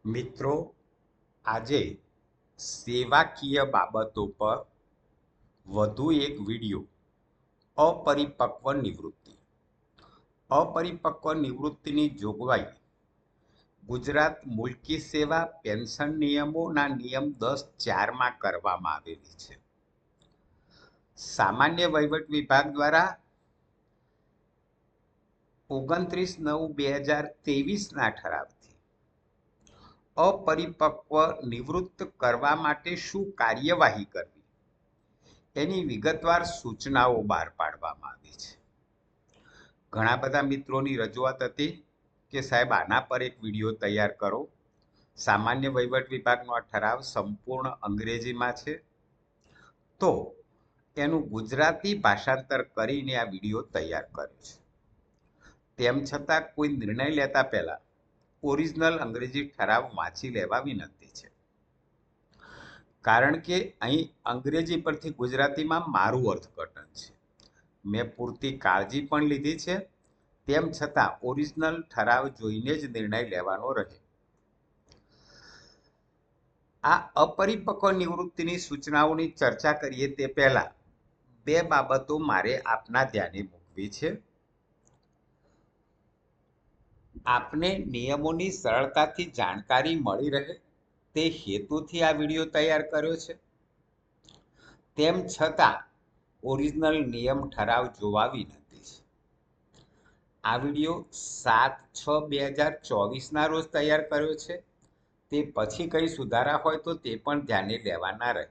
મિત્રો, આજે સેવાકીય બાબતો પર વધુ એક વિડિયો. અપરિપક્વ નિવૃત્તિ. અપરિપક્વ નિવૃત્તિની જોગવાઈ ગુજરાત મુલકી સેવા પેન્શન નિયમોના નિયમ 10(4) કરવામાં આવેલી છે. સામાન્ય વહીવટ વિભાગ દ્વારા 29/9/2023ના ઠરાવથી અપરિપક્વ નિવૃત્ત કરવા માટે શું કાર્યવાહી કરવી એની વિગતવાર સૂચનાઓ બહાર પાડવામાં આવી છે. ઘણા બધા મિત્રોની રજૂઆત હતી કે સાહેબ આના પર એક વિડીયો તૈયાર કરો. સામાન્ય વહીવટ વિભાગનો આ ઠરાવ સંપૂર્ણ અંગ્રેજીમાં છે, તો એનું ગુજરાતી ભાષાંતર કરીને આ વિડીયો તૈયાર કર્યો છે. તેમ છતાં કોઈ નિર્ણય લેતા પહેલા ઓરિજિનલ અંગ્રેજી ઠરાવ વાંચી લેવા વિનંતી છે, કારણ કે અહીં અંગ્રેજી પરથી ગુજરાતીમાં મારું અર્થઘટન છે. મેં પૂરતી કાળજી પણ લીધી છે, તેમ છતાં ઓરિજિનલ ઠરાવ જોઈને જ નિર્ણય લેવાનો રહે. આ અપરિપક્વ નિવૃત્તિની સૂચનાઓની ચર્ચા કરીએ તે પહેલા બે બાબતો મારે આપના ધ્યાને મૂકવી છે. આપને નિયમોની સરળતાથી જાણકારી મળી રહે તે હેતુથી આ વિડીયો તૈયાર કર્યો છે. તેમ છતાં ઓરિજિનલ નિયમ ઠરાવ જોવા વિનંતી છે. આ વિડીયો 7/6/2024ના રોજ તૈયાર કર્યો છે. તે પછી કંઈ સુધારા હોય તો તે પણ ધ્યાને લેવાના રહે.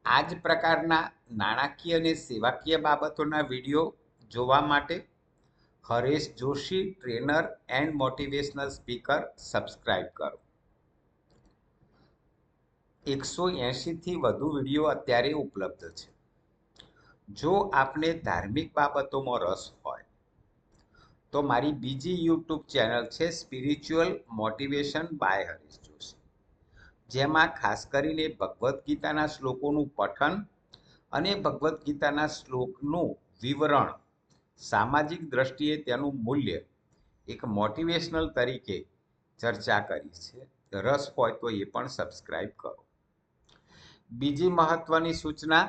આ જ પ્રકારના નાણાકીય અને સેવાકીય બાબતોના વિડીયો જોવા માટે Haresh Joshi trainer and motivational speaker subscribe કરો. 180થી વધુ વિડીયો અત્યારે ઉપલબ્ધ છે. જો આપને ધાર્મિક બાબતોમાં રસ હોય તો મારી બીજી યુટ્યુબ ચેનલ છે spiritual motivation by Haresh Joshi, જેમાં ખાસ કરીને ભગવદ્ ગીતાના શ્લોકોનું પઠન અને ભગવદ્ ગીતાના શ્લોકનું વિવરણ, સામાજિક દ્રષ્ટિએ તેનું મૂલ્ય એક મોટિવેશનલ તરીકે ચર્ચા કરી છે. રસ હોય તો એ પણ સબસ્ક્રાઇબ કરો. બીજી મહત્વની સૂચના,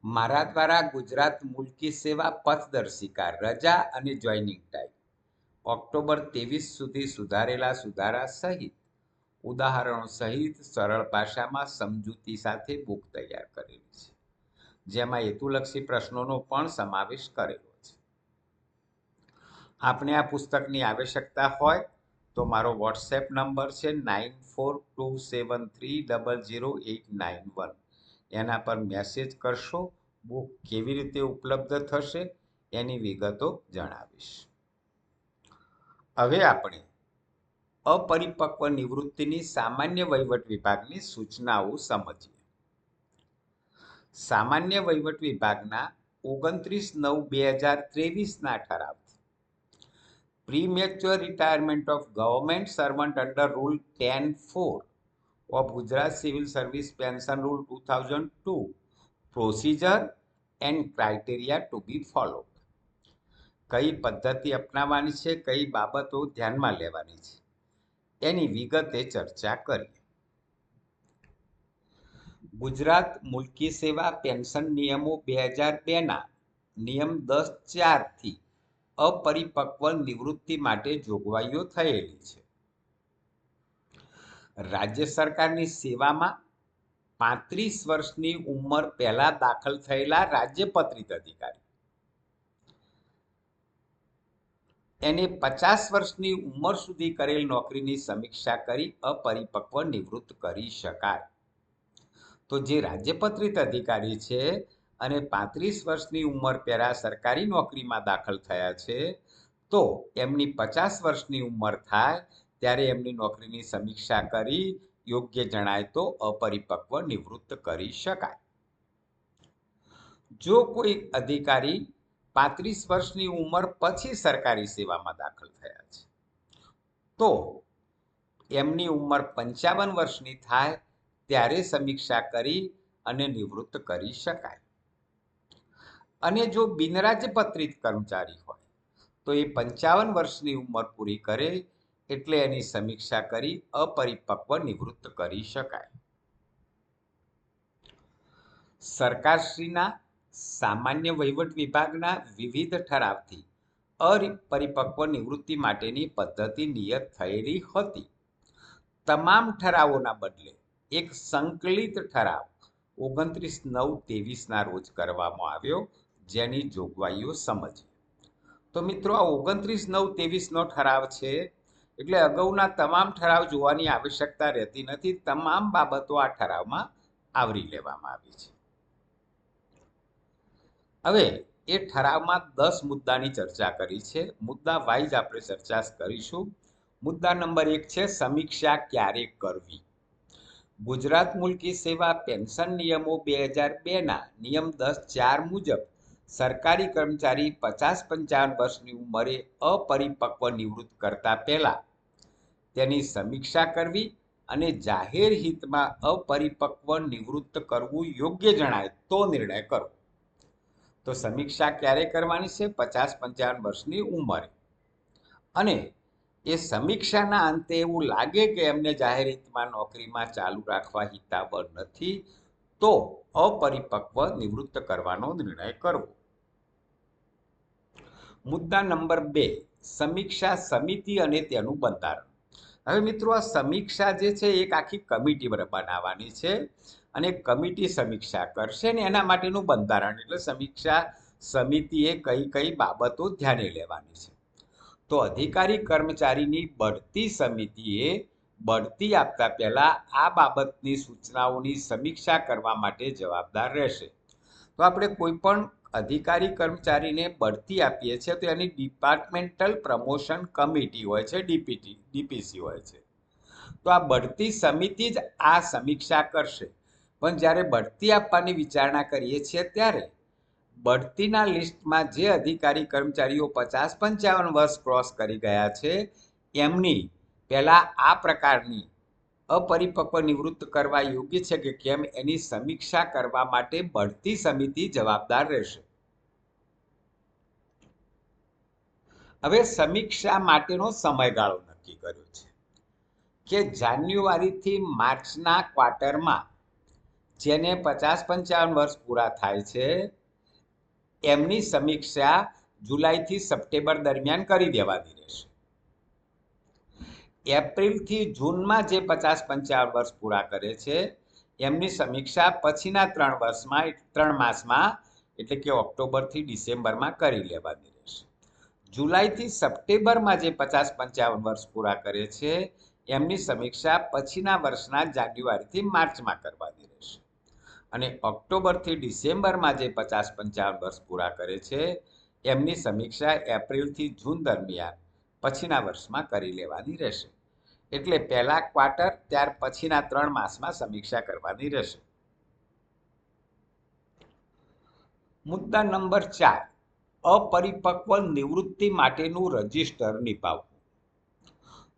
મારા દ્વારા ગુજરાત મુલકી સેવા પથદર્શિકા રજા અને જોઈનિંગ ટાઈમ ઓક્ટોબર 23 સુધી સુધારેલા સુધારા સહિત ઉદાહરણો સહિત સરળ ભાષામાં સમજૂતી સાથે બુક તૈયાર કરેલી છે, જેમાં હેતુલક્ષી પ્રશ્નોનો પણ સમાવેશ કરેલો છે. આપને આ પુસ્તકની આવશ્યકતા હોય તો મારો વોટ્સએપ નંબર છે 9427300891. એના પર મેસેજ કરશો. બુક કેવી રીતે ઉપલબ્ધ થશે એની વિગતો જણાવીશ. હવે આપણે અપરિપક્વ નિવૃત્તિની સામાન્ય વહીવટ વિભાગની સૂચનાઓ સમજીએ. સામાન્ય વહીવટ વિભાગના 29/9/2023ના ઠરાવથી premature retirement of government servant under rule 10(4) of Gujarat civil service pension rule 2002 procedure and criteria to be followed. કઈ પદ્ધતિ અપનાવવાની છે, કઈ બાબતો ધ્યાનમાં લેવાની છે એની વિગતે ચર્ચા કરીએ. ગુજરાત મુલકી સેવા પેન્શન નિયમો 2002ના નિયમ 10(4)થી અપરિપક્વ નિવૃત્તિ માટે જોગવાઈઓ થયેલી છે. રાજ્ય સરકારની સેવામાં 35 વર્ષની ઉંમર પહેલા દાખલ થયેલા રાજ્યપત્રિત અધિકારી એને 50 વર્ષની ઉંમર સુધી કરેલ નોકરીની સમીક્ષા કરી અપરિપક્વ નિવૃત્ત કરી શકાય. તો જે રાજ્યપત્રિત અધિકારી છે અને 35 વર્ષની ઉંમર પહેલા સરકારી નોકરીમાં દાખલ થયા છે, તો એમની 50 વર્ષની ઉંમર થાય ત્યારે એમની નોકરીની સમીક્ષા કરી યોગ્ય જણાય તો અપરિપક્વ નિવૃત્ત કરી શકાય. જો કોઈ અધિકારી 35 વર્ષની ઉંમર પછી સરકારી સેવામાં દાખલ થયા છે, તો એમની ઉંમર 55 વર્ષની થાય ત્યારે સમીક્ષા કરી અને નિવૃત્ત કરી શકાય. અને જો બિનરાજ્યપત્રિત કર્મચારી હોય તો એ 55 વર્ષની ઉંમર પૂરી કરે એટલે એની સમીક્ષા કરી અપરિપક્વ નિવૃત્ત કરી શકાય. સરકારશ્રીના સામાન્ય વહીવટ વિભાગના વિવિધ ઠરાવથી અપરિપક્વ નિવૃત્તિ માટેની પદ્ધતિ નિયત થયેલી હતી. તમામ ઠરાવોના બદલે એક સંકલિત ઠરાવ 29/9/23ના રોજ કરવામાં આવ્યો, જેની જોગવાઈઓ સમજીએ. તો મિત્રો, આ 29/9/23નો ઠરાવ છે, એટલે અગાઉના તમામ ઠરાવ જોવાની આવશ્યકતા રહેતી નથી. તમામ બાબતો આ ઠરાવમાં આવરી લેવામાં આવી છે. હવે એ ઠરાવમાં 10 મુદ્દાની ચર્ચા કરી છે. મુદ્દા વાઇઝ આપણે ચર્ચા કરીશું. મુદ્દા નંબર 1 છે સમીક્ષા ક્યારે કરવી. ગુજરાત મુલકી સેવા પેન્શન નિયમો 2002ના નિયમ 10(4) મુજબ સરકારી કર્મચારી 50-55 વર્ષની ઉંમરે અપરિપક્વ નિવૃત્ત કરતા પહેલા તેની સમીક્ષા કરવી અને જાહેર હિતમાં અપરિપક્વ નિવૃત્ત કરવું યોગ્ય જણાય તો નિર્ણય કરવો. તો સમીક્ષા ક્યારે કરવાની છે? 50-55 વર્ષની ઉંમરે. અને એ સમીક્ષાના અંતે એવું લાગે કે એમને જાહેર હિતમાં નોકરીમાં ચાલુ રાખવા હિતાવહ નથી, તો અપરિપક્વ નિવૃત્ત કરવાનો નિર્ણય કરવો. મુદ્દા નંબર 2 સમીક્ષા સમિતિ અને તેનું બંધારણ. હવે મિત્રો, આ સમીક્ષા જે છે એક આખી કમિટી બનાવવાની છે અને કમિટી સમીક્ષા કરશે ને એના માટેનું બંધારણ, એટલે સમીક્ષા સમિતિએ કઈ કઈ બાબતો ધ્યાને લેવાની છે. તો અધિકારી કર્મચારીની બઢતી સમિતિએ બઢતી આપતા પહેલા આ બાબતની સૂચનાઓની સમીક્ષા કરવા માટે જવાબદાર રહેશે. તો આપણે કોઈ પણ અધિકારી કર્મચારીને બઢતી આપીએ છીએ તો એની ડિપાર્ટમેન્ટલ પ્રમોશન કમિટી હોય છે, ડીપીસી હોય છે. તો આ બઢતી સમિતિ જ આ સમીક્ષા કરશે. પણ જ્યારે બઢતી આપવાની વિચારણા કરીએ છીએ ત્યારે બઢતીના લિસ્ટમાં જે અધિકારી કર્મચારીઓ 50-55 વર્ષ ક્રોસ કરી ગયા છે એમની પહેલા આ પ્રકારની અપરિપક્વ નિવૃત્ત કરવા યોગ્ય છે કે કેમ એની સમીક્ષા કરવા માટે બઢતી સમિતિ જવાબદાર રહેશે. હવે સમીક્ષા માટેનો સમયગાળો નક્કી કર્યો છે કે જાન્યુઆરીથી માર્ચના ક્વાર્ટરમાં જેને 50-55 વર્ષ પૂરા થાય છે એમની સમીક્ષા જુલાઈથી સપ્ટેમ્બર દરમિયાન કરી દેવાની રહેશે. એપ્રિલથી જૂનમાં જે 50-55 વર્ષ પૂરા કરે છે એમની સમીક્ષા પછીના 3 માસમાં એટલે કે ઓક્ટોબરથી ડિસેમ્બરમાં કરી લેવાની રહેશે. જુલાઈથી સપ્ટેમ્બરમાં જે 50-55 વર્ષ પૂરા કરે છે એમની સમીક્ષા પછીના વર્ષના જાન્યુઆરીથી માર્ચમાં કરવાની રહેશે. અને ઓક્ટોબરથી ડિસેમ્બરમાં જે 50-55 વર્ષ પૂરા કરે છે એમની સમીક્ષા એપ્રિલથી જૂન દરમિયાન પછીના વર્ષમાં કરી લેવાની રહેશે. એટલે પહેલા ક્વાર્ટર ત્યાર પછીના 3 માસમાં સમીક્ષા કરવાની રહેશે. મુદ્દા નંબર 4 અપરિપક્વ નિવૃત્તિ માટેનું રજિસ્ટર નિભાવવું.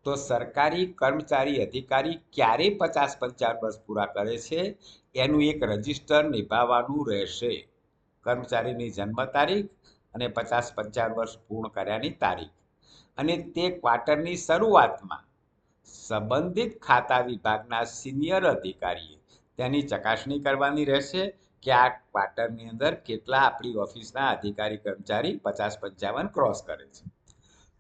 તો સરકારી કર્મચારી અધિકારી ક્યારે 50-55 વર્ષ પૂરા કરે છે એનું એક રજિસ્ટર નિભાવવાનું રહેશે. કર્મચારીની જન્મ તારીખ અને 50-55 વર્ષ પૂર્ણ કર્યાની તારીખ, અને તે ક્વાર્ટરની શરૂઆતમાં સંબંધિત ખાતા વિભાગના સિનિયર અધિકારીએ તેની ચકાસણી કરવાની રહેશે કે આ ક્વાર્ટરની અંદર કેટલા આપણી ઓફિસના અધિકારી કર્મચારી 50-55 ક્રોસ કરે છે.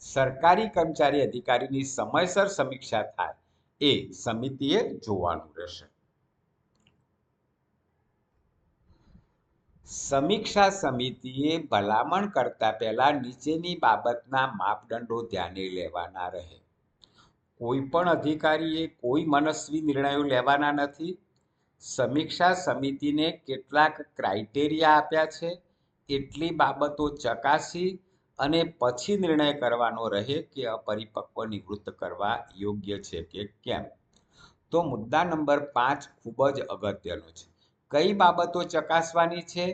સરકારી કર્મચારી અધિકારીની સમયસર સમીક્ષા થાય એ સમિતિએ જોવાનું રહેશે. સમીક્ષા સમિતિએ ભલામણ કરતા પહેલા નીચેની બાબતના માપદંડો ધ્યાને લેવાના રહે. કોઈ પણ અધિકારીએ કોઈ મનસ્વી નિર્ણયો લેવાના નથી. સમીક્ષા સમિતિને કેટલાક ક્રાઇટેરિયા આપ્યા છે એટલી બાબતો ચકાસી અને પછી નિર્ણય કરવાનો રહે કે અપરિપક્વ નિવૃત્ત કરવા યોગ્ય છે કે કેમ. તો મુદ્દા નંબર 5 ખૂબ જ અગત્યનો છે. કઈ બાબતો ચકાસવાની છે?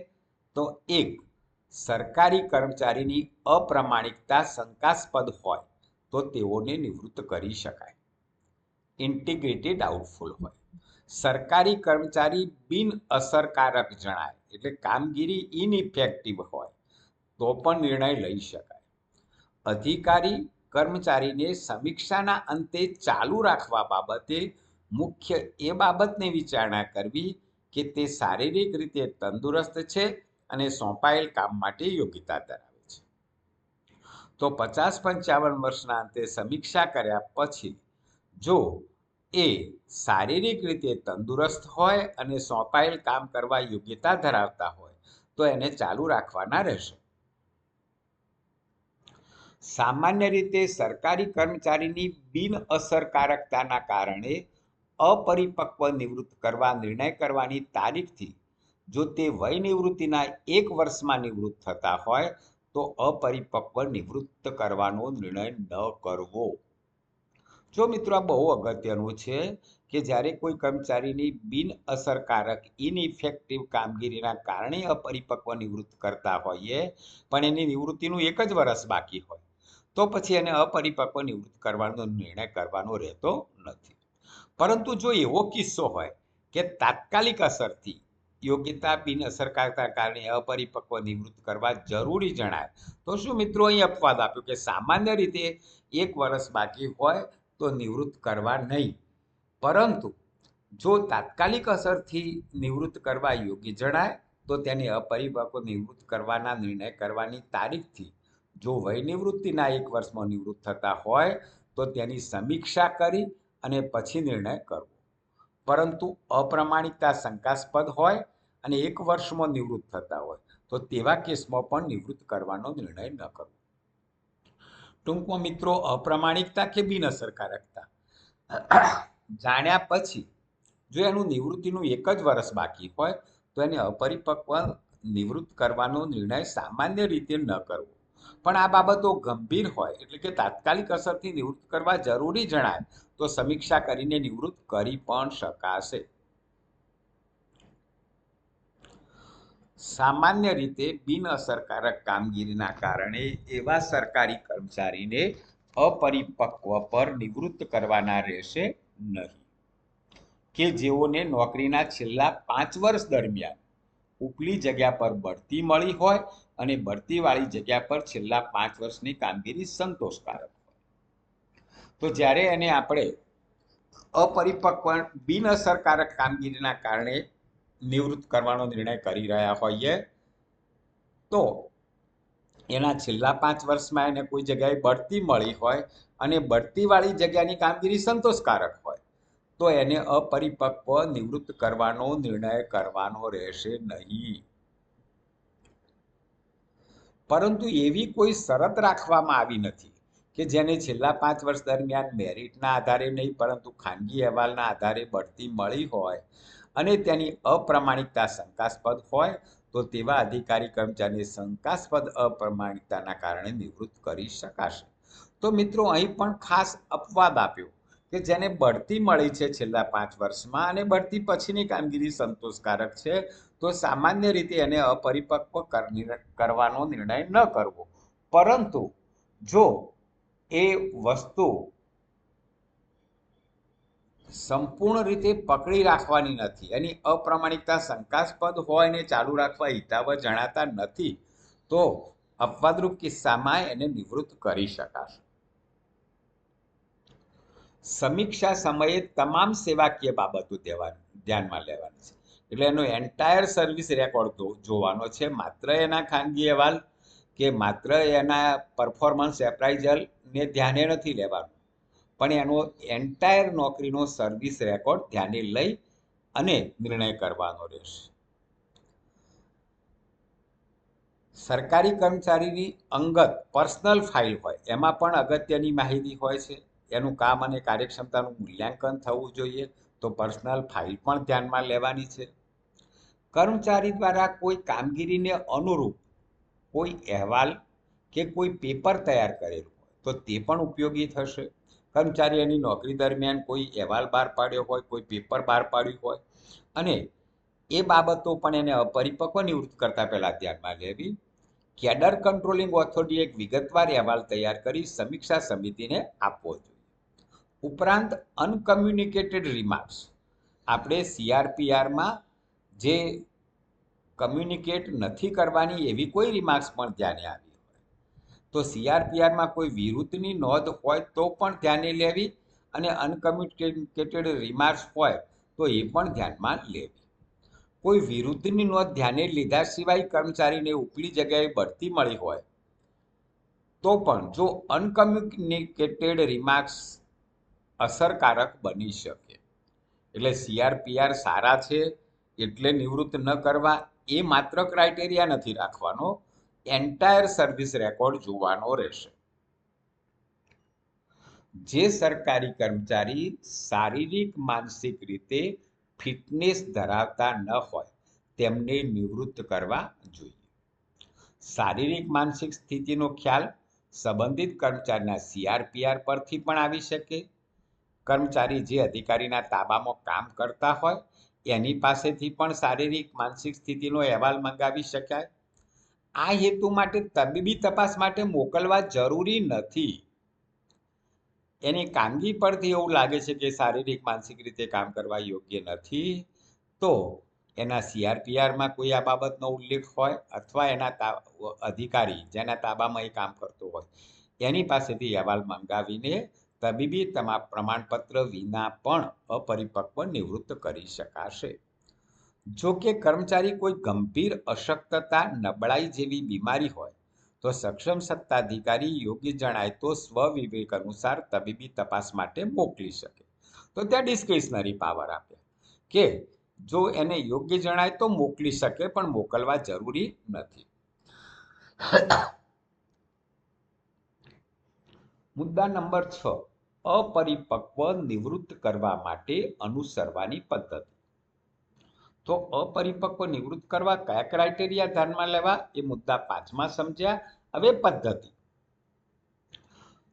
તો 1, સરકારી કર્મચારીની અપ્રામાણિકતા શંકાસ્પદ હોય તો તેઓને નિવૃત્ત કરી શકાય. ઇન્ટિગ્રિટી ડાઉટફુલ હોય. સરકારી કર્મચારી બિન અસરકારક જણાય એટલે કામગીરી ઇનઇફેક્ટિવ હોય તો પણ નિર્ણય લઈ શકાય. અધિકારી કર્મચારીને સમીક્ષાના અંતે ચાલુ રાખવા બાબતે મુખ્ય એ બાબતને વિચારણા કરવી કે તે શારીરિક રીતે તંદુરસ્ત છે અને સોંપાયેલ કામ માટે યોગ્યતા ધરાવે છે. તો 50-55 વર્ષના અંતે સમીક્ષા કર્યા પછી જો એ શારીરિક રીતે તંદુરસ્ત હોય અને સોંપાયેલ કામ કરવા યોગ્યતા ધરાવતા હોય તો એને ચાલુ રાખવાના રહેશે. સામાન્ય રીતે સરકારી કર્મચારીની બિનઅસરકારકતાના કારણે અપરિપક્વ નિવૃત્ત કરવા નિર્ણય કરવાની તારીખથી જો તે વય નિવૃત્તિના 1 વર્ષમાં નિવૃત્ત થતા હોય તો અપરિપક્વ નિવૃત્ત કરવાનો નિર્ણય ન કરવો. જો મિત્રો આ બહુ અગત્યનું છે કે જ્યારે કોઈ કર્મચારીની બિનઅસરકારક ઇનઇફેક્ટિવ કામગીરીના કારણે અપરિપક્વ નિવૃત્ત કરતા હોઈએ પણ એની નિવૃત્તિનું 1 જ વર્ષ બાકી હોય તો પછી એને અપરિપક્વ નિવૃત્ત કરવાનો નિર્ણય કરવાનો રહેતો નથી. પરંતુ જો એવો કિસ્સો હોય કે તાત્કાલિક અસરથી યોગ્યતા બિનઅસરકારકતા કારણે અપરિપક્વ નિવૃત્ત કરવા જરૂરી જણાય તો શું મિત્રો અહીં અપવાદ આપ્યો કે સામાન્ય રીતે 1 વર્ષ બાકી હોય તો નિવૃત્ત કરવા નહીં, પરંતુ જો તાત્કાલિક અસરથી નિવૃત્ત કરવા યોગ્ય જણાય તો તેને અપરિપક્વ નિવૃત્ત કરવાના નિર્ણય કરવાની તારીખથી જો વય નિવૃત્તિના 1 વર્ષમાં નિવૃત્ત થતા હોય તો તેની સમીક્ષા કરી અને પછી નિર્ણય કરવો. પરંતુ અપ્રામાણિકતા શંકાસ્પદ હોય અને 1 વર્ષમાં નિવૃત્ત થતા હોય તો તેવા કેસમાં પણ નિવૃત્ત કરવાનો નિર્ણય ન કરવો. ટૂંકમાં મિત્રો અપ્રામાણિકતા કે બિનઅસરકારકતા જાણ્યા પછી જો એનું નિવૃત્તિનું 1 જ વર્ષ બાકી હોય તો એને અપરિપક્વ નિવૃત્ત કરવાનો નિર્ણય સામાન્ય રીતે ન કરવો. પણ આ બાબતો ગંભીર હોય એટલે કે તાત્કાલિક અસરથી નિવૃત્ત કરવા જરૂરી જણાય તો સમીક્ષા કરીને નિવૃત્ત કરી પણ શકાશે. સામાન્ય રીતે બિનઅસરકારક કામગીરીના કારણે એવા સરકારી કર્મચારીને અપરિપક્વ પર નિવૃત્ત કરવાના રહેશે નહીં કે જેઓને નોકરીના છેલ્લા 5 વર્ષ દરમિયાન ઉપલી જગ્યા પર બઢતી મળી હોય અને બઢતીવાળી જગ્યા પર છેલ્લા 5 વર્ષની કામગીરી સંતોષકારક હોય. તો જ્યારે એને આપણે અપરિપક્વ બિનઅસરકારક કામગીરીના કારણે નિવૃત્ત કરવાનો નિર્ણય કરી રહ્યા હોઈએ તો એના છેલ્લા 5 વર્ષમાં એને કોઈ જગ્યાએ બઢતી મળી હોય અને બઢતીવાળી જગ્યાની કામગીરી સંતોષકારક હોય તો એને અપરિપક્વ નિવૃત્ત કરવાનો નિર્ણય કરવાનો રહેશે નહીં. પરંતુ એવી કોઈ શરત રાખવામાં આવી નથી કે જેને છેલ્લા 5 વર્ષ દરમિયાન મેરિટના આધારે નહીં પરંતુ ખાનગી અહેવાલના આધારે બઢતી મળી હોય અને તેની અપ્રામાણિકતા શંકાસ્પદ હોય તો તેવા અધિકારી કર્મચારીને શંકાસ્પદ અપ્રામાણિકતાના કારણે નિવૃત્ત કરી શકાશે. તો મિત્રો અહીં પણ ખાસ અપવાદ આપ્યો કે જેને બઢતી મળી છે છેલ્લા 5 વર્ષમાં અને બઢતી પછીની કામગીરી સંતોષકારક છે તો સામાન્ય રીતે એને અપરિપક્વ કરવાનો નિર્ણય ન કરવો. પરંતુ જો એ વસ્તુ સંપૂર્ણ રીતે પકડી રાખવાની નથી, એની અપ્રામાણિકતા શંકાસ્પદ હોય ને ચાલુ રાખવા હિતાવહ જણાતા નથી તો અપવાદરૂપ કિસ્સામાં એને નિવૃત્ત કરી શકાશે. સમીક્ષા સમયે તમામ સેવાકીય બાબતો ધ્યાનમાં લેવાની છે. એટલે એનો એન્ટાયર સર્વિસ રેકોર્ડ જોવાનો છે, માત્ર એના ખાનગી અહેવાલ કે માત્ર એના પરફોર્મન્સ એપ્રાઇઝલને ધ્યાને નથી લેવાનું પણ એનો એન્ટાયર નોકરીનો સર્વિસ રેકોર્ડ ધ્યાને લઈ અને નિર્ણય કરવાનો રહેશે. સરકારી કર્મચારીની અંગત પર્સનલ ફાઇલ હોય એમાં પણ અગત્યની માહિતી હોય છે. એનું કામ અને કાર્યક્ષમતાનું મૂલ્યાંકન થવું જોઈએ તો પર્સનલ ફાઇલ પણ ધ્યાનમાં લેવાની છે. કર્મચારી દ્વારા કોઈ કામગીરીને અનુરૂપ કોઈ અહેવાલ કે કોઈ પેપર તૈયાર કરેલું હોય તો તે પણ ઉપયોગી થશે. કર્મચારી એની નોકરી દરમિયાન કોઈ અહેવાલ બહાર પાડ્યો હોય, કોઈ પેપર બહાર પાડ્યું હોય અને એ બાબતો પણ એને અપરિપક્વ નિવૃત્ત કરતા પહેલા ધ્યાનમાં લેવી. કેડર કંટ્રોલિંગ ઓથોરિટીએ એક વિગતવાર અહેવાલ તૈયાર કરી સમીક્ષા સમિતિને આપવો જોઈએ. ઉપરાંત અનકમ્યુનિકેટેડ રિમાર્ક્સ આપણે CRPRમાં જે કમ્યુનિકેટ નથી કરવાની એવી કોઈ રિમાર્ક્સ પણ ધ્યાને આવી હોય તો સીઆરપીઆરમાં કોઈ વિરુદ્ધની નોંધ હોય તો પણ ધ્યાને લેવી અને અનકમ્યુનિકેટેડ રિમાર્ક્સ હોય તો એ પણ ધ્યાનમાં લેવી. કોઈ વિરુદ્ધની નોંધ ધ્યાને લીધા સિવાય કર્મચારીને ઉપલી જગ્યાએ બઢતી મળી હોય તો પણ જો અનકમ્યુનિકેટેડ રિમાર્ક્સ અસરકારક બની શકે. એટલે સીઆરપીઆર સારા છે એટલે નિવૃત્ત ન કરવા એ માત્ર ક્રાઇટેરિયા નથી રાખવાનો, એન્ટાયર સર્વિસ રેકોર્ડ જોવાનો રહેશે. જે સરકારી કર્મચારી શારીરિક માનસિક રીતે ફિટનેસ ધરાવતા ન હોય તેમને નિવૃત્ત કરવા જોઈએ. શારીરિક માનસિક સ્થિતિનો ખ્યાલ સંબંધિત કર્મચારીના સીઆરપીઆર પરથી પણ આવી શકે. કર્મચારી જે અધિકારીના તાબામાં કામ કરતા હોય એની પાસેથી પણ શારીરિક માનસિક સ્થિતિનો અહેવાલ મંગાવી શકાય. આ હેતુ માટે તબીબી તપાસ માટે મોકલવા જરૂરી નથી. એની કામગીરી પરથી એવું લાગે છે કે શારીરિક માનસિક રીતે કામ કરવા યોગ્ય નથી તો એના સીઆરપીઆરમાં કોઈ આ બાબતનો ઉલ્લેખ હોય અથવા એના અધિકારી જેના તાબામાં એ કામ કરતો હોય એની પાસેથી અહેવાલ મંગાવીને તબીબી પ્રમાણપત્ર વિના પણ અપરિપક્વ નિવૃત્ત કરી શકાશે. જો કે કર્મચારી કોઈ ગંભીર અશક્તતા નબળાઈ જેવી બીમારી હોય તો સક્ષમ સત્તાધિકારી યોગ્ય જણાય તો સ્વવિવેક અનુસાર તબીબી તપાસ માટે મોકલી શકે. તો ત્યાં ડિસ્ક્રિશનરી પાવર આપે કે જો એને યોગ્ય જણાય તો મોકલી શકે પણ મોકલવા જરૂરી નથી. મુદ્દા નંબર 6, અપરિપક્વ નિવૃત્ત કરવા માટે અનુસરવાની પદ્ધતિ. તો અપરિપક્વ નિવૃત્ત કરવા કયા ક્રાઇટેરિયા ધ્યાનમાં લેવા એ મુદ્દા 5માં સમજ્યા. હવે પદ્ધતિ.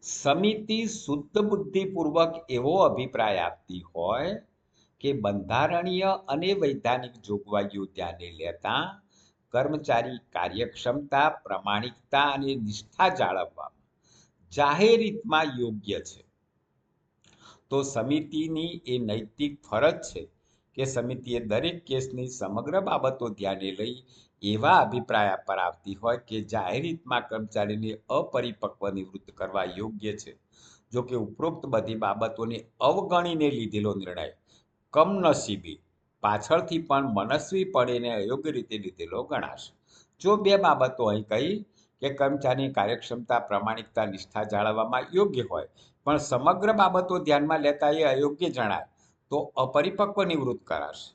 સમિતિ શુદ્ધ બુદ્ધિપૂર્વક એવો અભિપ્રાય આપતી હોય કે બંધારણીય અને વૈધાનિક જોગવાઈઓ ધ્યાને લેતા કર્મચારી કાર્યક્ષમતા, પ્રમાણિકતા અને નિષ્ઠા જાળવવા જાહેર હિતમાં યોગ્ય છે તો સમિતિની એ નૈતિક ફરજ છે કે સમિતિએ દરેક કેસની સમગ્ર બાબતો ધ્યાને લઈ એવા અભિપ્રાય પર આવતી હોય કે જાહેર હિતમાં કર્મચારીને અપરિપક્વ નિવૃત્ત કરવા યોગ્ય છે. જો કે ઉપરોક્ત બધી બાબતોને અવગણીને લીધેલો નિર્ણય કમનસીબી પાછળથી પણ મનસ્વીપણે અયોગ્ય રીતે લીધેલો ગણાશે. જો બે બાબતો અહીં કહી કે કર્મચારીની કાર્યક્ષમતા, પ્રમાણિકતા, નિષ્ઠા જાળવવામાં યોગ્ય હોય પણ સમગ્ર બાબતો ધ્યાનમાં લેતા એ અયોગ્ય જણાય તો અપરિપક્વ નિવૃત્ત કરાશે.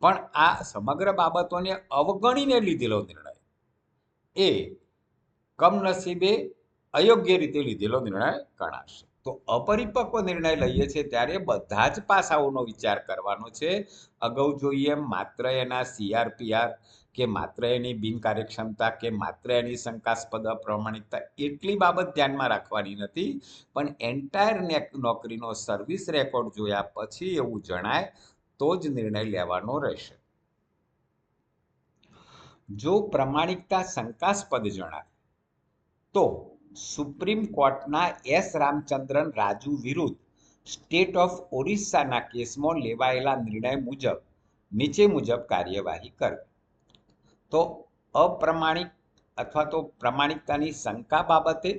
પણ આ સમગ્ર બાબતોને અવગણીને લીધેલો નિર્ણય એ કમનસીબે અયોગ્ય રીતે લીધેલો નિર્ણય ગણાશે. તો અપરિપક્વ નિર્ણય લઈએ છીએ ત્યારે બધા જ પાસાઓનો વિચાર કરવાનો છે. અગાઉ જોઈએ માત્ર એના સીઆરપીઆર કે માત્ર એની બિનકાર્યક્ષમતા કે માત્ર એની શંકાસ્પદ અપ્રામાણિકતા એટલી બાબત ધ્યાનમાં રાખવાની નથી પણ એન્ટાયર નોકરીનો સર્વિસ રેકોર્ડ જોયા પછી એવું જણાય તો જ નિર્ણય લેવાનો રહેશે. જો પ્રમાણિકતા શંકાસ્પદ જણાય તો સુપ્રીમ કોર્ટના એસ રામચંદ્રન રાજુ વિરુદ્ધ સ્ટેટ ઓફ ઓરિસ્સાના કેસમાં લેવાયેલા નિર્ણય મુજબ નીચે મુજબ કાર્યવાહી કરવી. તો અપ્રમાણિક અથવા તો પ્રમાણિકતાની શંકા બાબતે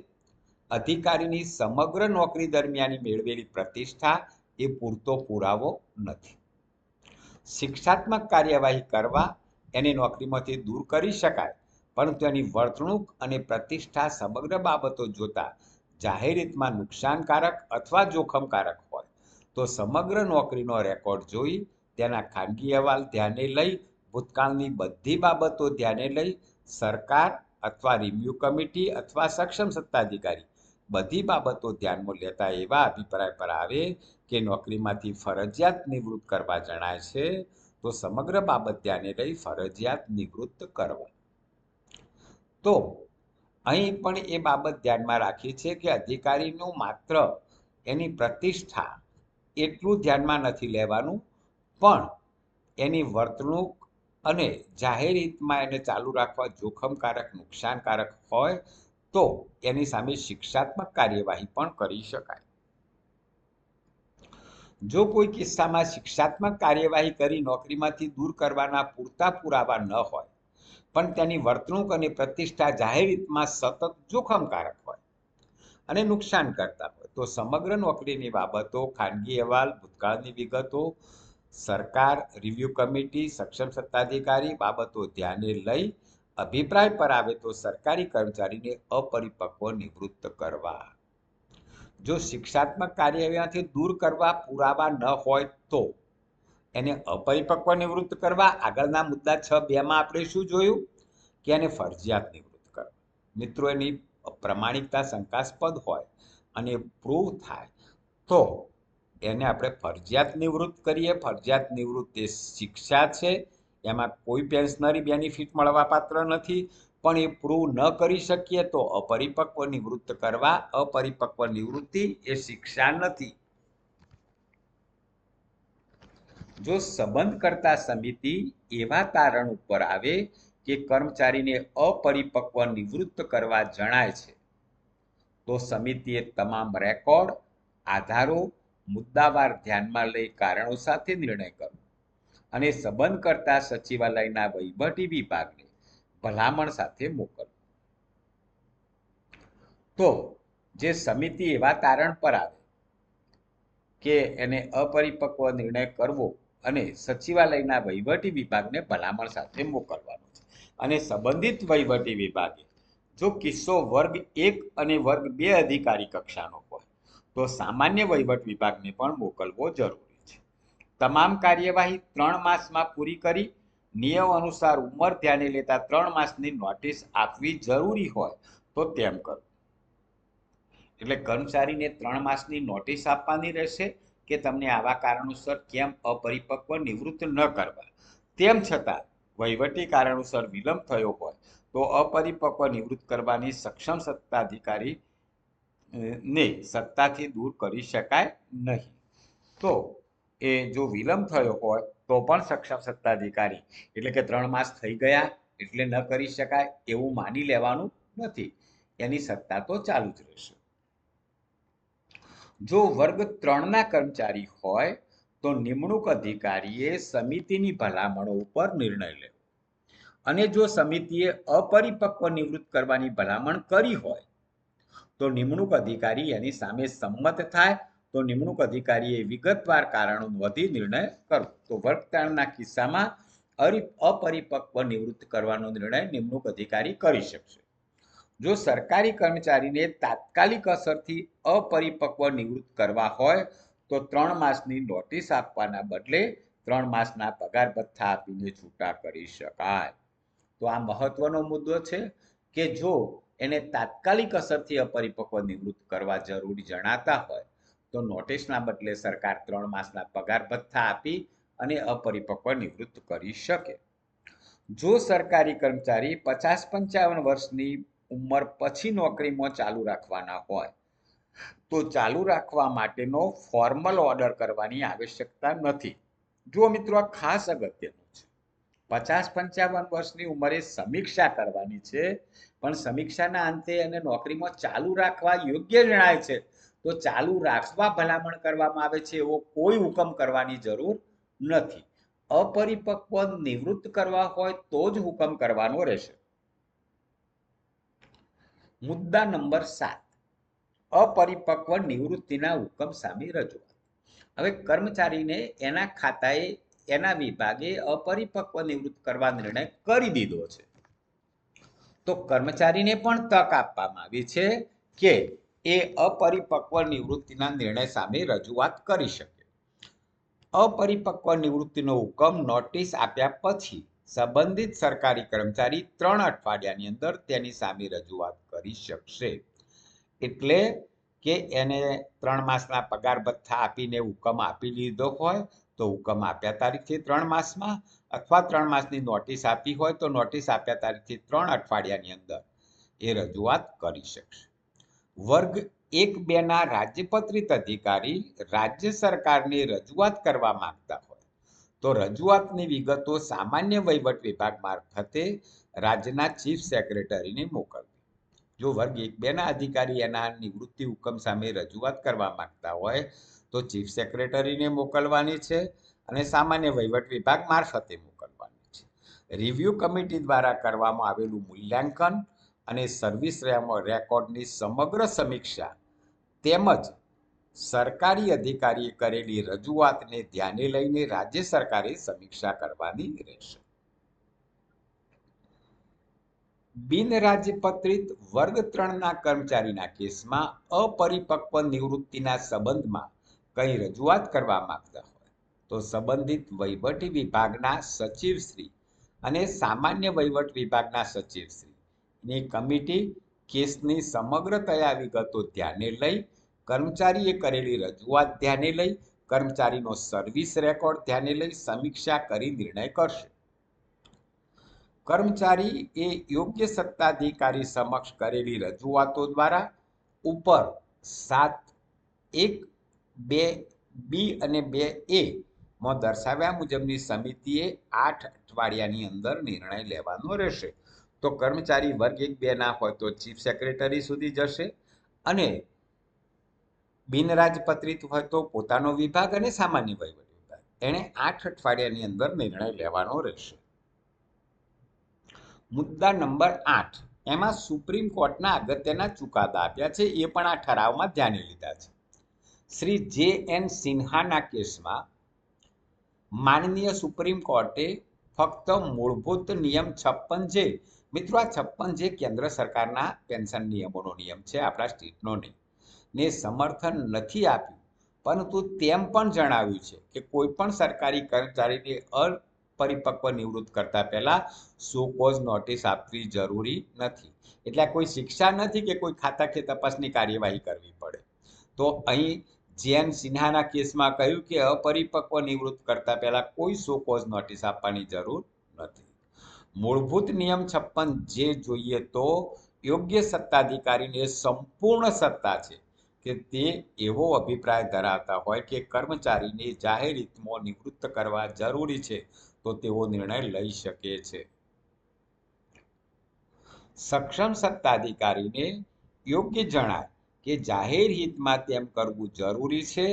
અધિકારીની સમગ્ર નોકરી દરમિયાન મેળવેલી પ્રતિષ્ઠા એ પૂરતો પુરાવો નથી. શિક્ષાત્મક કાર્યવાહી કરવા એને નોકરીમાંથી દૂર કરી શકાય પરંતુ એની વર્તણૂક અને પ્રતિષ્ઠા સમગ્ર બાબતો જોતા જાહેર હિતમાં નુકસાનકારક અથવા જોખમકારક હોય તો સમગ્ર નોકરીનો રેકોર્ડ જોઈ તેના ખાનગી અહેવાલ ધ્યાને લઈ ભૂતકાળની બધી બાબતો ધ્યાને લઈ સરકાર અથવા રિવ્યુ કમિટી અથવા સક્ષમ સત્તાધિકારી બધી બાબતો ધ્યાનમાં લેતા એવા અભિપ્રાય પર આવે કે નોકરીમાંથી ફરજિયાત નિવૃત્ત કરવા જણાય છે તો સમગ્ર બાબત ધ્યાને લઈ ફરજિયાત નિવૃત્ત કરવા. તો અહીં પણ એ બાબત ધ્યાનમાં રાખી છે કે અધિકારીનું માત્ર એની પ્રતિષ્ઠા એટલું ધ્યાનમાં નથી લેવાનું પણ એની વર્તણૂક અને જાહેર હિતમાં એને ચાલુ રાખવા જોખમકારક, નુકસાનકારક હોય તો એની સામે શિક્ષાત્મક કાર્યવાહી પણ કરી શકાય. જો કોઈ કિસ્સામાં શિક્ષાત્મક કાર્યવાહી કરી નોકરીમાંથી દૂર કરવાના પૂરતા પુરાવા ન હોય પણ તેની વર્તણૂક અને પ્રતિષ્ઠા જાહેર હિતમાં સતત જોખમકારક હોય અને નુકસાન કરતા હોય તો સમગ્ર નોકરીની બાબતો, ખાનગી અહેવાલ, ભૂતકાળની વિગતો, સરકાર, રિવ્યુ કમિટી, સક્ષમ સત્તાધિકારી બાબતો ધ્યાને લઈ અભિપ્રાય પર આવે તો સરકારી કર્મચારીને અપરિપક્વ નિવૃત્ત કરવા. જો શિક્ષાત્મક કાર્યવાહીથી દૂર કરવા પુરાવા ન હોય તો એને અપરિપક્વ નિવૃત્ત કરવા. આગળના મુદ્દા 6.2 માં આપણે શું જોયું કે એને ફરજિયાત નિવૃત્ત કરવા. મિત્રો, એની પ્રમાણિકતા શંકાસ્પદ હોય અને પ્રૂવ થાય તો એને આપણે ફરજિયાત નિવૃત્ત કરીએ. ફરજિયાત નિવૃત્ત એ શિક્ષા છે, એમાં કોઈ પેન્શનરી બેનિફિટ મળવા પાત્ર નથી, પણ એ પ્રૂવ ન કરી શકીએ તો અપરિપક્વ નિવૃત્ત કરવા. અપરિપક્વ નિવૃત્તિ એ શિક્ષા નથી. જો સંબંધકર્તા સમિતિ એવા તારણ ઉપર આવે કે કર્મચારીને અપરિપક્વ નિવૃત્ત કરવા જણાય છે તો સમિતિએ તમામ રેકોર્ડ, આધારો મુદ્દાવાર ધ્યાનમાં લઈ કારણો સાથે નિર્ણય કરવો અને સંબંધકર્તા સચિવાલયના વહીવટી વિભાગને ભલામણ સાથે મોકલવું. તો જે સમિતિ એવા તારણ પર આવે કે એને અપરિપક્વ નિર્ણય કરવો અને સચિવાલયના વહીવટી વિભાગને ભલામણ સાથે મોકલવાનો છે. અને સંબંધિત વહીવટી વિભાગે જો કિસ્સો વર્ગ 1 અને વર્ગ 2 અધિકારી કક્ષાનો હોય તો સામાન્ય વહીવટ વિભાગને પણ મોકલવો જરૂરી છે. તમામ કાર્યવાહી 3 માસમાં પૂરી કરી નિયમ અનુસાર ઉંમર ધ્યાને લેતા 3 માસની નોટિસ આપવી જરૂરી હોય તો તેમ કરવું. એટલે કર્મચારીને 3 માસની નોટિસ આપવાની રહેશે કે તમને આવા કારણોસર કેમ અપરિપક્વ નિવૃત્ત ન કરવા. તેમ છતાં વહીવટી કારણોસર વિલંબ થયો હોય તો અપરિપક્વ નિવૃત્ત કરવાની સક્ષમ સત્તાધિકારી ને સત્તાથી દૂર કરી શકાય નહીં. તો એ જો વિલંબ થયો હોય તો પણ સક્ષમ સત્તાધિકારી એટલે કે 3 માસ થઈ ગયા એટલે ન કરી શકાય એવું માની લેવાનું નથી. એની સત્તા તો ચાલુ જ રહેશે. જો વર્ગ 3ના કર્મચારી હોય તો નિમણૂક અધિકારીએ સમિતિની ભલામણો ઉપર નિર્ણય લેવો અને જો સમિતિએ અપરિપક્વ નિવૃત્ત કરવાની ભલામણ કરી હોય તો નિમણૂક અધિકારી એની સામે સંમત થાય તો નિમણૂક અધિકારીએ વિગતવાર કારણો નોંધી નિર્ણય કરવો. તો વર્ગ 3ના કિસ્સામાં અપરિપક્વ નિવૃત્ત કરવાનો નિર્ણય નિમણૂક અધિકારી કરી શકશે. જો સરકારી કર્મચારીને તાત્કાલિક અસરથી અપરિપક્વ નિવૃત્ત કરવા હોય તો 3 માસની નોટિસ આપવાના બદલે 3 માસના પગાર ભથ્થા આપીને છૂટા કરી શકાય. તો આ મહત્વનો મુદ્દો છે કે જો એને તાત્કાલિક અસરથી અપરિપક્વ નિવૃત્ત કરવા જરૂરી જણાતા હોય તો નોટિસના બદલે સરકાર 3 માસના પગાર ભથ્થા આપી અને અપરિપક્વ નિવૃત્ત કરી શકે. જો સરકારી કર્મચારી 50-55 વર્ષની ઉંમર પછી નોકરીમાં ચાલુ રાખવાના હોય તો ચાલુ રાખવા માટેનો ફોર્મલ ઓર્ડર કરવાની આવશ્યકતા નથી. જો મિત્રો, આ ખાસ અગત્યનું છે. 50-55 વર્ષની ઉંમરે સમીક્ષા કરવાની છે, પણ સમીક્ષાના અંતે એને નોકરીમાં ચાલુ રાખવા યોગ્ય જણાય છે તો ચાલુ રાખવા ભલામણ કરવામાં આવે છે. એવો કોઈ હુકમ કરવાની જરૂર નથી. અપરિપક્વ નિવૃત્ત કરવા હોય તો જ હુકમ કરવાનો રહેશે. મુદ્દા નંબર 7, અપરિપક્વ નિવૃત્તિના હુકમ સામે રજૂઆત. હવે કર્મચારીને એના ખાતાએ એના વિભાગે અપરિપક્વ નિવૃત્ત કરવા નિર્ણય કરી દીધો છે તો કર્મચારીને પણ તક આપવામાં આવી છે કે એ અપરિપક્વ નિવૃત્તિના નિર્ણય સામે રજૂઆત કરી શકે. અપરિપક્વ નિવૃત્તિનો હુકમ નોટિસ આપ્યા પછી સંબંધિત સરકારી કર્મચારી 3 અઠવાડિયાની અંદર તેની સામે રજૂઆત કરી શકશે. એટલે કે એને 3 માસના પગાર ભથ્થા આપીને હુકમ આપી લીધો હોય તો હુકમ આપ્યા તારીખથી 3 માસમાં અથવા 3 માસની નોટિસ આપી હોય તો નોટિસ આપ્યા તારીખથી 3 અઠવાડિયાની અંદર એ રજૂઆત કરી શકશે. વર્ગ 1-2ના રાજ્યપત્રિત અધિકારી રાજ્ય સરકારને રજૂઆત કરવા માંગતા હોય તો રજૂઆતની વિગતો સામાન્ય વહીવટ વિભાગ મારફતે રાજ્યના ચીફ સેક્રેટરીને મોકલવી. જો વર્ગ 1-2ના અધિકારી એના નિવૃત્તિ હુકમ સામે રજૂઆત કરવા માંગતા હોય તો ચીફ સેક્રેટરીને મોકલવાની છે અને સામાન્ય વહીવટ વિભાગ મારફતે મોકલવાની છે. રિવ્યુ કમિટી દ્વારા કરવામાં આવેલું મૂલ્યાંકન અને સર્વિસ રેકોર્ડની સમગ્ર સમીક્ષા તેમજ સરકારી અધિકારીએ કરેલી રજૂઆતને ધ્યાને લઈને રાજ્ય સરકારે સમીક્ષા કરવાની રહેશે. બિનરાજપત્રિત વર્ગ 3ના કર્મચારીના કેસમાં અપરિપક્વ નિવૃત્તિના સંબંધમાં કંઈ રજૂઆત કરવા માંગતા હોય તો સંબંધિત વહીવટી વિભાગના સચિવશ્રી અને સામાન્ય વહીવટ વિભાગના સચિવશ્રીની કમિટી કેસની સમગ્રતયા વિગતો ધ્યાને લઈ, કર્મચારીએ કરેલી રજૂઆત ધ્યાને લઈ, કર્મચારીનો સર્વિસ રેકોર્ડ ધ્યાને લઈ સમીક્ષા કરી નિર્ણય કરશે. કર્મચારી એ યોગ્ય સત્તાધિકારી સમક્ષ કરેલી રજૂઆતો દ્વારા ઉપર 7(1)(2)(b) અને 2(a) માં દર્શાવ્યા મુજબની સમિતિએ 8 અઠવાડિયાની અંદર નિર્ણય લેવાનો રહેશે. તો કર્મચારી વર્ગ 1-2 હોય તો ચીફ સેક્રેટરી સુધી જશે અને બિનરાજપત્રિત હોય તો પોતાનો વિભાગ અને સામાન્ય વહીવટ વિભાગ એણે 8 અઠવાડિયાની અંદર નિર્ણય લેવાનો રહેશે. મુદ્દા નંબર 8 એમાં સુપ્રીમ કોર્ટના અગત્યના ચુકાદા આપ્યા છે, એ પણ આ ઠરાવમાં ધ્યાને લીધા છે. શ્રી જે.એન. સિન્હાના કેસમાં માનનીય સુપ્રીમ કોર્ટે ફક્ત મૂળભૂત નિયમ 56(j) મિત્રો આ 56(j) કેન્દ્ર સરકારના પેન્શન નિયમોનો નિયમ છે, આપણા સ્ટેટનો નહીં, ને સમર્થન નથી આપ્યું, પરંતુ તેમ પણ જણાવ્યું છે કે કોઈ પણ સરકારી કર્મચારીને અપરિપક્વ નિવૃત્ત કરતા પહેલા સો કોઝ નોટિસ આપવી જરૂરી નથી. એટલે કોઈ શિક્ષા નથી કે કોઈ ખાતાકીય તપાસની કાર્યવાહી કરવી પડે. તો અહીં જે.એન. સિન્હાના કેસમાં કહ્યું કે અપરિપક્વ નિવૃત્ત કરતા પહેલા કોઈ સો કોઝ નોટિસ આપવાની જરૂર નથી. મૂળભૂત નિયમ 56(j) જોઈએ તો યોગ્ય સત્તાધિકારીને સંપૂર્ણ સત્તા છે કે તે એવો અભિપ્રાય ધરાવતા હોય કે કર્મચારીને જાહેર હિતમાં નિવૃત્ત કરવા જરૂરી છે તો તેવો નિર્ણય લઈ શકે છે. સક્ષમ સત્તાધિકારીને યોગ્ય જણાય કે જાહેર હિતમાં તેમ કરવું જરૂરી છે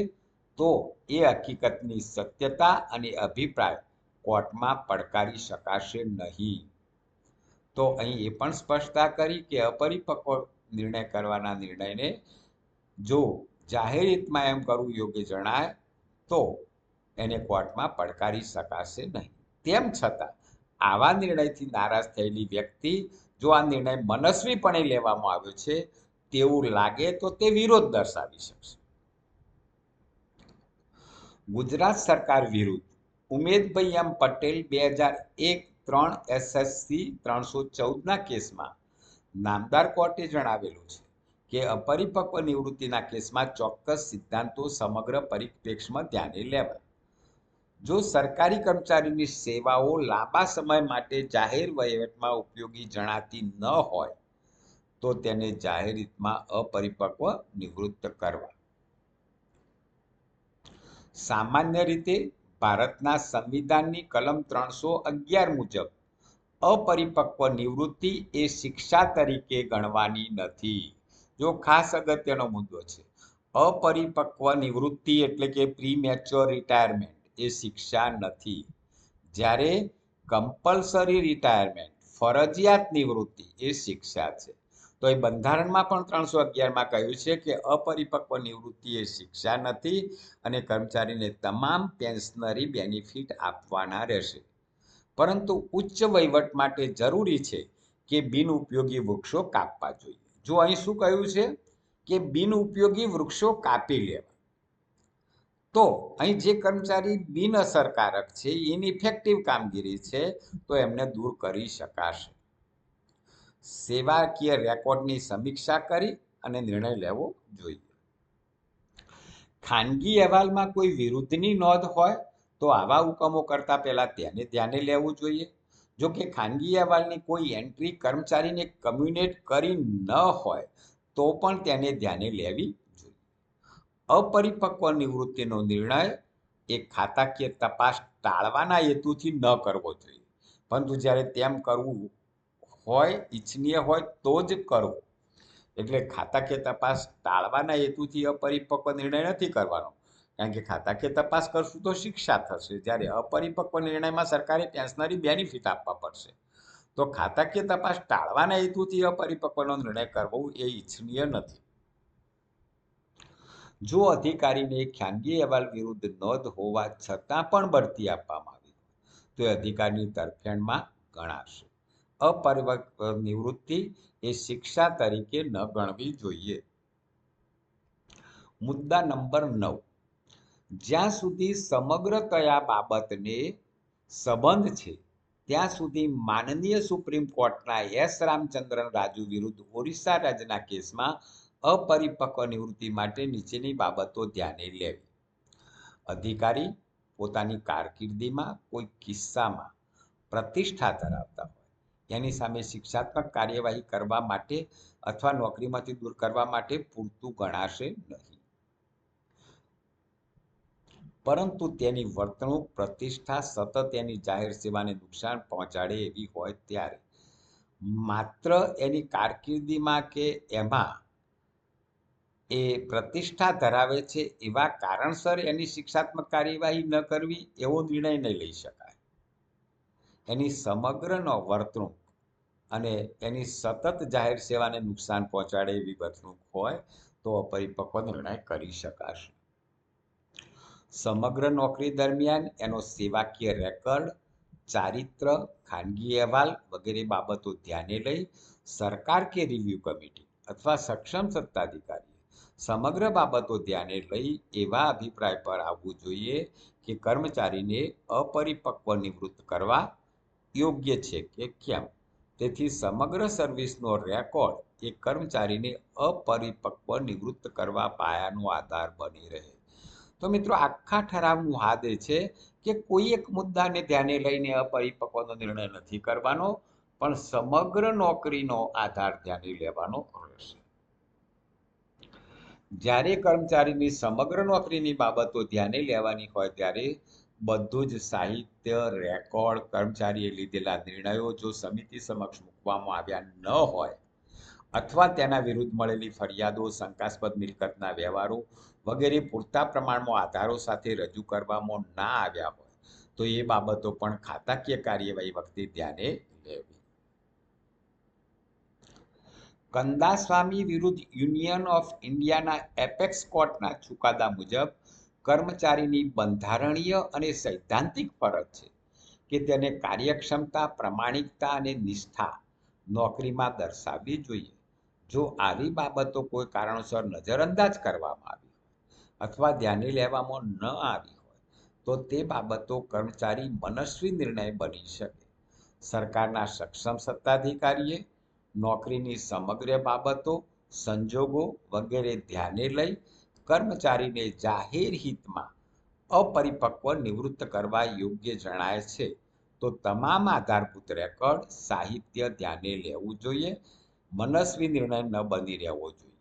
તો એ હકીકતની સત્યતા અને અભિપ્રાય કોર્ટમાં પડકારી શકાશે નહીં. તો અહીં એ પણ સ્પષ્ટતા કરી કે અપરિપક્વ નિર્ણય કરવાના નિર્ણયને જો જાહેર હિતમાં એમ કરવું યોગ્ય જણાય તો એને કોર્ટમાં પડકારી શકાશે નહીં. તેમ છતાં આવા નિર્ણયથી નારાજ થયેલી વ્યક્તિ જો આ નિર્ણય મનસ્વીપણે લેવામાં આવ્યો છે તેવું લાગે તો તે વિરોધ દર્શાવી શકશે. ગુજરાત સરકાર વિરુદ્ધ ઉમેદભાઈ એમ પટેલ 2001-3 SSC 314ના કેસમાં નામદાર કોર્ટે જણાવેલું છે કે અપરિપક્વ નિવૃત્તિના કેસમાં ચોક્કસ સિદ્ધાંતો સમગ્ર પરિપ્રેક્ષમાં ધ્યાને લેવાય. જો સરકારી કર્મચારીની સેવાઓ લાંબા સમય માટે જાહેર વહીવટમાં ઉપયોગી જણાતી ન હોય તો તેને જાહેર હિતમાં અપરિપક્વ નિવૃત્ત કરવા. સામાન્ય રીતે ભારતના સંવિધાનની કલમ 311 મુજબ અપરિપક્વ નિવૃત્તિ એ શિક્ષા તરીકે ગણવાની નથી. જો ખાસ અગત્યનો મુદ્દો છે, અપરિપક્વ નિવૃત્તિ એટલે કે પ્રીમેચ્યોર રિટાયરમેન્ટ એ શિક્ષા નથી. જ્યારે કમ્પલસરી રિટાયરમેન્ટ ફરજિયાત નિવૃત્તિ એ શિક્ષા છે. તો એ બંધારણમાં પણ 311માં કહ્યું છે કે અપરિપક્વ નિવૃત્તિ એ શિક્ષા નથી અને કર્મચારીને તમામ પેન્શનરી બેનિફિટ આપવાના રહેશે. પરંતુ ઉચ્ચ વહીવટ માટે જરૂરી છે કે બિનઉપયોગી વૃક્ષો કાપવા જોઈએ. જો અહીં શું કહ્યું છે કે બિનઉપયોગી વૃક્ષો કાપી લેવા, તો અહીં જે કર્મચારી બિનઅસરકારક છે, ઇનઇફેક્ટિવ કામગીરી છે, તો એમને દૂર કરી શકાશે. સેવાકીય રેકોર્ડની સમીક્ષા કરી અને નિર્ણય લેવો જોઈએ. ખાનગી અહેવાલમાં કોઈ વિરુદ્ધની નોંધ હોય તો આવા હુકમો કરતા પહેલા તેને ધ્યાને લેવું જોઈએ. જો કે ખાનગી અહેવાલની કોઈ એન્ટ્રી કર્મચારીને કમ્યુનિકેટ કરી ન હોય તો પણ તેને ધ્યાને લેવી જોઈએ. અપરિપક્વ નિવૃત્તિનો નિર્ણય એ ખાતાકીય તપાસ ટાળવાના હેતુથી ન કરવો જોઈએ, પરંતુ જ્યારે તેમ કરવું હોય, ઈચ્છનીય હોય તો જ કરવું. એટલે ખાતાકીય તપાસ ટાળવાના હેતુથી અપરિપક્વ નિર્ણય નથી કરવાનો. કારણ કે ખાતાકીય તપાસ કરશું તો શિક્ષા થશે, જ્યારે અપરિપક્વ નિર્ણયમાં સરકારે પેન્શનરી બેનિફિટ આપવા પડશે. તો ખાતાકીય તપાસ ટાળવાના હેતુથી અપરિપક્વનો નિર્ણય કરવો એ ઈચ્છનીય નથી. જો અધિકારીને ખાનગી અહેવાલ વિરુદ્ધ નોંધ હોવા છતાં પણ બઢતી આપવામાં આવી તો એ અધિકારીની તરફેણમાં ગણાશે. અપરિપક્વ નિવૃત્તિ એ શિક્ષા તરીકે ન ગણવી જોઈએ. મુદ્દા નંબર 9, જ્યાં સુધી સમગ્રતયા બાબતને સંબંધ છે ત્યાં સુધી માનનીય સુપ્રીમ કોર્ટના એસ રામચંદ્રન રાજુ વિરુદ્ધ ઓરિસ્સા રાજ્યના કેસમાં અપરિપક્વ નિવૃત્તિ માટે નીચેની બાબતો ધ્યાને લેવી. અધિકારી પોતાની કારકિર્દીમાં કોઈ કિસ્સામાં પ્રતિષ્ઠા ધરાવતા હોય એની સામે શિક્ષાત્મક કાર્યવાહી કરવા માટે અથવા નોકરીમાંથી દૂર કરવા માટે પૂરતું ગણાશે નહીં, પરંતુ તેની વર્તણૂક પ્રતિષ્ઠા સતત એની જાહેર સેવાને નુકસાન પહોંચાડે એવી હોય ત્યારે માત્ર એની કારકિર્દીમાં કે એમાં એ પ્રતિષ્ઠા ધરાવે છે એવા કારણસર એની શિક્ષાત્મક કાર્યવાહી ન કરવી એવો નિર્ણય નહીં લઈ શકાય. એની સમગ્ર વર્તણૂક અને એની સતત જાહેર સેવાને નુકસાન પહોંચાડે એવી વર્તણૂક હોય તો અપરિપક્વ નિર્ણય કરી શકાશે. સમગ્ર નોકરી દરમિયાન એનો સેવાકીય રેકર્ડ, ચારિત્ર, ખાનગી અહેવાલ વગેરે બાબતો ધ્યાને લઈ સરકાર કે રિવ્યુ કમિટી અથવા સક્ષમ સત્તાધિકારીએ સમગ્ર બાબતો ધ્યાને લઈ એવા અભિપ્રાય પર આવવું જોઈએ કે કર્મચારીને અપરિપક્વ નિવૃત્ત કરવા યોગ્ય છે કે કેમ. તેથી સમગ્ર સર્વિસનો રેકોર્ડ એ કર્મચારીને અપરિપક્વ નિવૃત્ત કરવા પાયાનો આધાર બની રહે. તો મિત્રો આખા ઠરાવનું હાદ એ છે કે કોઈ એક મુદ્દાને ધ્યાને લઈને અપરિપક્વનો નિર્ણય નથી કરવાનો, પણ સમગ્ર નોકરીનો આધાર ધ્યાને લેવાનો રહેશે. જ્યારે કર્મચારીની સમગ્ર નોકરીની બાબતો ધ્યાને લેવાની હોય ત્યારે બધું જ સાહિત્ય, રેકોર્ડ, કર્મચારીએ લીધેલા નિર્ણયો જો સમિતિ સમક્ષ મૂકવામાં આવ્યા ન હોય અથવા તેના વિરુદ્ધ મળેલી ફરિયાદો, શંકાસ્પદ મિલકતના વ્યવહારો વગેરે પૂરતા પ્રમાણમાં આધારો સાથે રજૂ કરવામાં ના આવ્યા હોય તો એ બાબતો પણ ખાતાકીય કાર્યવાહી વખતે ધ્યાને લેવી. કંદાસ્વામી વિરુદ્ધ યુનિયન ઓફ ઇન્ડિયાના એપેક્સ કોર્ટના ચુકાદા મુજબ કર્મચારીની બંધારણીય અને સૈદ્ધાંતિક ફરજ છે કે તેને કાર્યક્ષમતા, પ્રામાણિકતા અને નિષ્ઠા નોકરીમાં દર્શાવવી જોઈએ. જો આવી બાબતો કોઈ કારણોસર નજરઅંદાજ કરવામાં આવી હોય અથવા ધ્યાને લેવામાં ન આવી હોય તો તે બાબતો કર્મચારી મનસ્વી નિર્ણય બની શકે. સરકારના સક્ષમ સત્તાધિકારીએ નોકરીની સમગ્ર બાબતો, સંજોગો વગેરે ધ્યાને લઈ કર્મચારીને જાહેર હિતમાં અપરિપક્વ નિવૃત્ત કરવા યોગ્ય જણાય છે તો તમામ આધારભૂત રેકોર્ડ, સાહિત્ય ધ્યાને લેવું જોઈએ, મનસ્વી નિર્ણય ન બની રહેવો જોઈએ.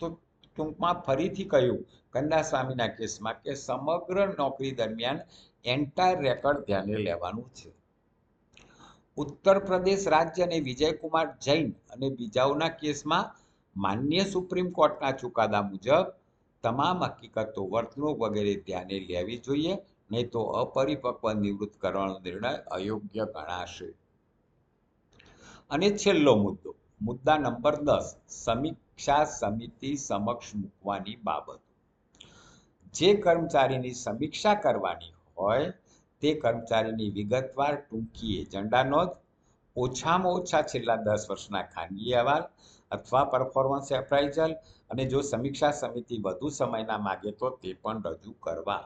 તો ટૂંકમાં ફરીથી કહ્યું કંદાસ્વામીના કેસમાં કે સમગ્ર નોકરી દરમિયાન એન્ટાયર રેકોર્ડ ધ્યાને લેવાનું છે. ઉત્તર પ્રદેશ રાજ્ય અને વિજયકુમાર જૈન અને બીજાઓના કેસમાં માન્ય સુપ્રીમ કોર્ટના ચુકાદા મુજબ તમામ હકીકતો, વર્તણૂક વગેરે ધ્યાને લેવી જોઈએ, નહીં તો અપરિપક્વ નિવૃત્ત કરવાનો નિર્ણય અયોગ્ય ગણાશે. અને છેલ્લો મુદ્દો, મુદ્દા નંબર 10, સમીક્ષા સમિતિ સમક્ષ મૂકવાની બાબત. જે કર્મચારીની સમીક્ષા કરવાની હોય તે કર્મચારીની વિગતવાર ટૂંકી એજન્ડા નોંધ, ઓછામાં ઓછા છેલ્લા 10 વર્ષના ખાનગી અહેવાલ અથવા પરફોર્મન્સ એપ્રાઇઝલ, અને જો સમીક્ષા સમિતિ વધુ સમયના માગે તો તે પણ રજૂ કરવા.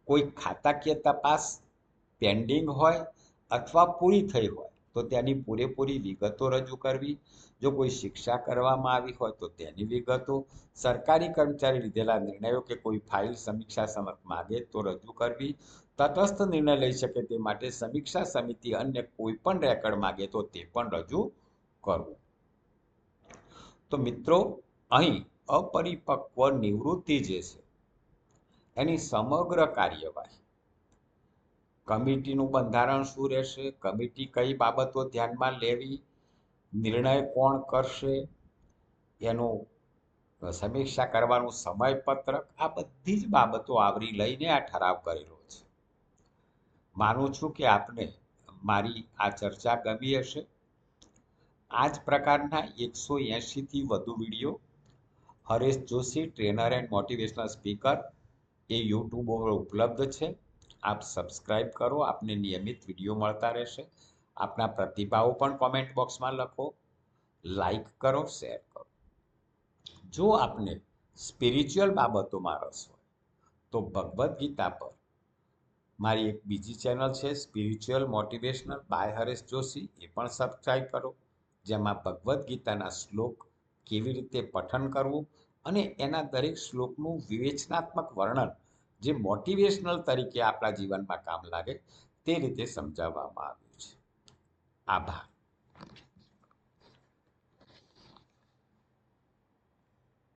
કોઈ ખાતાકીય તપાસ પેન્ડિંગ હોય અથવા પૂરી થઈ હોય તો તેની પૂરેપૂરી વિગતો રજૂ કરવી. જો કોઈ શિક્ષા કરવામાં આવી હોય તો તેની વિગતો, સરકારી કર્મચારી લીધેલા નિર્ણયો કે કોઈ ફાઇલ સમીક્ષા સમક્ષ માગે તો રજૂ કરવી. તટસ્થ નિર્ણય લઈ શકે તે માટે સમીક્ષા સમિતિ અન્ય કોઈ પણ રેકર્ડ માગે તો તે પણ રજૂ કરવું. તો મિત્રો અહીં અપરિપક્વ નિવૃત્તિ જે છે એની સમગ્ર કાર્યવાહી, કમિટીનું બંધારણ શું રહેશે, કમિટી કઈ બાબતો ધ્યાનમાં લેવી, નિર્ણય કોણ કરશે, એનું સમીક્ષા કરવાનું સમયપત્રક, આ બધી જ બાબતો આવરી લઈને આ ઠરાવ કરેલો છે. માનું છું કે આપને મારી આ ચર્ચા ગમી હશે. આ જ પ્રકારના 180થી વધુ video Haresh Joshi, trainer and motivational speaker, A YouTube પર ઉપલબ્ધ છે. આપ સબસ્ક્રાઇબ કરો, આપને નિયમિત વિડીયો મળતા રહેશે. આપના પ્રતિભાવો પણ કોમેન્ટ બોક્સમાં લખો, લાઈક કરો, શેર કરો. જો આપને સ્પિરિચ્યુઅલ બાબતોમાં રસ હોય તો ભગવદ્ ગીતા પર મારી એક બીજી ચેનલ છે, spiritual motivational by Haresh Joshi, એ પણ સબસ્ક્રાઇબ કરો, જેમાં ભગવદ્ ગીતાના શ્લોક કેવી રીતે પઠન કરવું અને એના દરેક શ્લોકનું વિવેચનાત્મક વર્ણન જે મોટિવેશનલ તરીકે આપણા જીવનમાં કામ લાગે તે રીતે સમજાવવામાં આવ્યું છે. આભાર.